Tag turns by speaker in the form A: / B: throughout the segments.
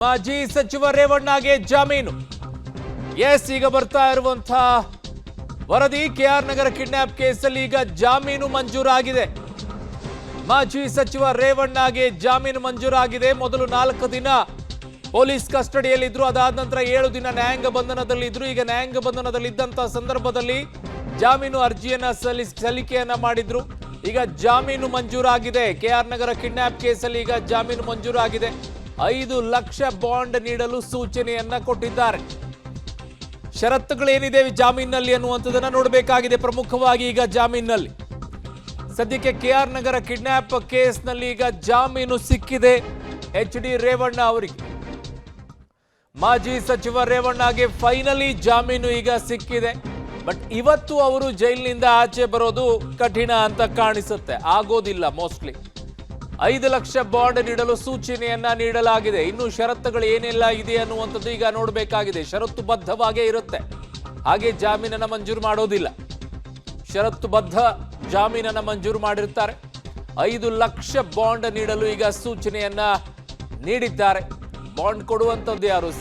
A: ಮಾಜಿ ಸಚಿವ ರೇವಣ್ಣಗೆ ಜಾಮೀನು. ಈಗ ಬರ್ತಾ ಇರುವಂತಹ ವರದಿ ಕೆಆರ್ ನಗರ ಕಿಡ್ನಾಪ್ ಕೇಸಲ್ಲಿ ಈಗ ಜಾಮೀನು ಮಂಜೂರಾಗಿದೆ. ಮಾಜಿ ಸಚಿವ ರೇವಣ್ಣಗೆ ಜಾಮೀನು ಮಂಜೂರಾಗಿದೆ. ಮೊದಲು 4 ದಿನ ಪೊಲೀಸ್ ಕಸ್ಟಡಿಯಲ್ಲಿದ್ರು, ಅದಾದ ನಂತರ 7 ದಿನ ನ್ಯಾಯಾಂಗ ಬಂಧನದಲ್ಲಿದ್ರು. ಈಗ ನ್ಯಾಯಾಂಗ ಬಂಧನದಲ್ಲಿದ್ದಂತಹ ಸಂದರ್ಭದಲ್ಲಿ ಜಾಮೀನು ಅರ್ಜಿಯನ್ನ ಸಲ್ಲಿಕೆಯನ್ನ ಮಾಡಿದ್ರು. ಈಗ ಜಾಮೀನು ಮಂಜೂರಾಗಿದೆ. ಕೆಆರ್ ನಗರ ಕಿಡ್ನಾಪ್ ಕೇಸಲ್ಲಿ ಈಗ ಜಾಮೀನು ಮಂಜೂರಾಗಿದೆ. 5 ಲಕ್ಷ ಬಾಂಡ್ ನೀಡಲು ಸೂಚನೆಯನ್ನ ಕೊಟ್ಟಿದ್ದಾರೆ. ಷರತ್ತುಗಳೇನಿದೆ ಜಾಮೀನಿನಲ್ಲಿ ಅನ್ನುವಂಥದ್ದನ್ನ ನೋಡಬೇಕಾಗಿದೆ. ಪ್ರಮುಖವಾಗಿ ಈಗ ಜಾಮೀನಿನಲ್ಲಿ ಸದ್ಯಕ್ಕೆ ಕೆಆರ್ ನಗರ ಕಿಡ್ನಾಪ್ ಕೇಸ್ನಲ್ಲಿ ಈಗ ಜಾಮೀನು ಸಿಕ್ಕಿದೆ HD ರೇವಣ್ಣ ಅವರಿಗೆ. ಮಾಜಿ ಸಚಿವ ರೇವಣ್ಣಗೆ ಫೈನಲಿ ಜಾಮೀನು ಈಗ ಸಿಕ್ಕಿದೆ. ಬಟ್ ಇವತ್ತು ಅವರು ಜೈಲಿನಿಂದ ಆಚೆ ಬರೋದು ಕಠಿಣ ಅಂತ ಕಾಣಿಸುತ್ತೆ, ಆಗೋದಿಲ್ಲ ಮೋಸ್ಟ್ಲಿ. 5 ಲಕ್ಷ ಬಾಂಡ್ ನೀಡಲು ಸೂಚನೆಯನ್ನ ನೀಡಲಾಗಿದೆ. ಇನ್ನು ಷರತ್ತುಗಳು ಏನೆಲ್ಲ ಇದೆ ಅನ್ನುವಂಥದ್ದು ಈಗ ನೋಡಬೇಕಾಗಿದೆ. ಷರತ್ತುಬದ್ಧವಾಗೇ ಇರುತ್ತೆ, ಹಾಗೆ ಜಾಮೀನನ್ನ ಮಂಜೂರು ಮಾಡೋದಿಲ್ಲ. ಷರತ್ತುಬದ್ಧ ಜಾಮೀನನ್ನ ಮಂಜೂರು ಮಾಡಿರ್ತಾರೆ. 5 ಲಕ್ಷ ಬಾಂಡ್ ನೀಡಲು ಈಗ ಸೂಚನೆಯನ್ನ ನೀಡಿದ್ದಾರೆ. ಬಾಂಡ್ ಕೊಡುವಂಥದ್ದು ಯಾರು?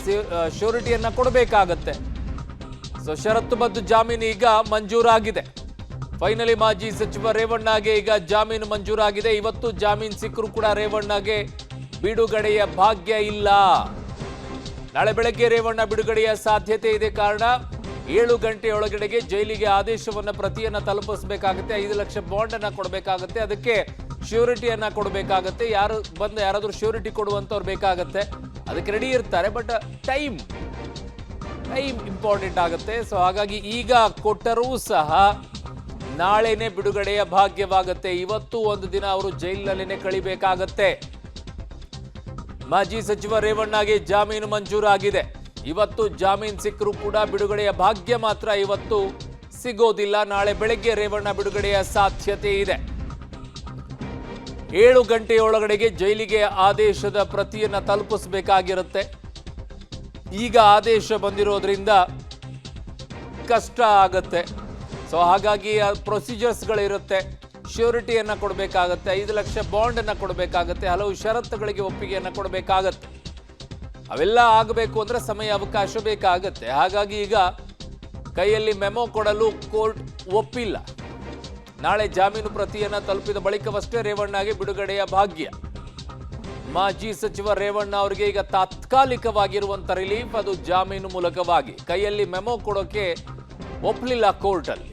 A: ಶ್ಯೂರಿಟಿಯನ್ನ ಕೊಡಬೇಕಾಗತ್ತೆ. ಸೊ ಷರತ್ತುಬದ್ಧ ಜಾಮೀನು ಈಗ ಮಂಜೂರಾಗಿದೆ. ಫೈನಲಿ ಮಾಜಿ ಸಚಿವ ರೇವಣ್ಣಗೆ ಈಗ ಜಾಮೀನು ಮಂಜೂರಾಗಿದೆ. ಇವತ್ತು ಜಾಮೀನು ಸಿಕ್ಕರೂ ಕೂಡ ರೇವಣ್ಣಗೆ ಬಿಡುಗಡೆಯ ಭಾಗ್ಯ ಇಲ್ಲ. ನಾಳೆ ಬೆಳಗ್ಗೆ ರೇವಣ್ಣ ಬಿಡುಗಡೆಯ ಸಾಧ್ಯತೆ ಇದೆ. ಕಾರಣ 7 ಗಂಟೆಯೊಳಗಡೆಗೆ ಜೈಲಿಗೆ ಆದೇಶವನ್ನ ಪ್ರತಿಯನ್ನ ತಲುಪಿಸಬೇಕಾಗುತ್ತೆ. 5 ಲಕ್ಷ ಬಾಂಡ್ ಅನ್ನ ಕೊಡಬೇಕಾಗುತ್ತೆ. ಅದಕ್ಕೆ ಶ್ಯೂರಿಟಿಯನ್ನ ಕೊಡಬೇಕಾಗತ್ತೆ. ಯಾರಾದ್ರೂ ಶ್ಯೂರಿಟಿ ಕೊಡುವಂತವ್ರು ಬೇಕಾಗತ್ತೆ. ಅದಕ್ಕೆ ರೆಡಿ ಇರ್ತಾರೆ. ಬಟ್ ಟೈಮ್ ಇಂಪಾರ್ಟೆಂಟ್ ಆಗುತ್ತೆ. ಸೊ ಹಾಗಾಗಿ ಈಗ ಕೊಟ್ಟರೂ ಸಹ ನಾಳೆನೆ ಬಿಡುಗಡೆಯ ಭಾಗ್ಯವಾಗುತ್ತೆ. ಇವತ್ತು ಒಂದು ದಿನ ಅವರು ಜೈಲಿನಲ್ಲೇನೆ ಕಳಿಬೇಕಾಗತ್ತೆ. ಮಾಜಿ ಸಚಿವ ರೇವಣ್ಣಗೆ ಜಾಮೀನು ಮಂಜೂರಾಗಿದೆ. ಇವತ್ತು ಜಾಮೀನು ಸಿಕ್ಕರೂ ಕೂಡ ಬಿಡುಗಡೆಯ ಭಾಗ್ಯ ಮಾತ್ರ ಇವತ್ತು ಸಿಗೋದಿಲ್ಲ. ನಾಳೆ ಬೆಳಗ್ಗೆ ರೇವಣ್ಣ ಬಿಡುಗಡೆಯ ಸಾಧ್ಯತೆ ಇದೆ. 7 ಗಂಟೆಯೊಳಗಡೆಗೆ ಜೈಲಿಗೆ ಆದೇಶದ ಪ್ರತಿಯನ್ನ ತಲುಪಿಸಬೇಕಾಗಿರುತ್ತೆ. ಈಗ ಆದೇಶ ಬಂದಿರೋದ್ರಿಂದ ಕಷ್ಟ ಆಗತ್ತೆ. ಸೊ ಹಾಗಾಗಿ ಪ್ರೊಸೀಜರ್ಸ್ಗಳಿರುತ್ತೆ. ಶ್ಯೂರಿಟಿಯನ್ನು ಕೊಡಬೇಕಾಗತ್ತೆ. 5 ಲಕ್ಷ ಬಾಂಡನ್ನು ಕೊಡಬೇಕಾಗತ್ತೆ. ಹಲವು ಷರತ್ತುಗಳಿಗೆ ಒಪ್ಪಿಗೆಯನ್ನು ಕೊಡಬೇಕಾಗತ್ತೆ. ಅವೆಲ್ಲ ಆಗಬೇಕು ಅಂದರೆ ಸಮಯ ಅವಕಾಶ ಬೇಕಾಗತ್ತೆ. ಹಾಗಾಗಿ ಈಗ ಕೈಯಲ್ಲಿ ಮೆಮೊ ಕೊಡಲು ಕೋರ್ಟ್ ಒಪ್ಪಿಲ್ಲ. ನಾಳೆ ಜಾಮೀನು ಪ್ರತಿಯನ್ನು ತಲುಪಿದ ಬಳಿಕವಷ್ಟೇ ರೇವಣ್ಣಗೆ ಬಿಡುಗಡೆಯ ಭಾಗ್ಯ. ಮಾಜಿ ಸಚಿವ ರೇವಣ್ಣ ಅವರಿಗೆ ಈಗ ತಾತ್ಕಾಲಿಕವಾಗಿರುವಂಥ ರಿಲೀಫ್ ಅದು ಜಾಮೀನು ಮೂಲಕವಾಗಿ. ಕೈಯಲ್ಲಿ ಮೆಮೊ ಕೊಡೋಕೆ ಒಪ್ಪಲಿಲ್ಲ ಕೋರ್ಟಲ್ಲಿ.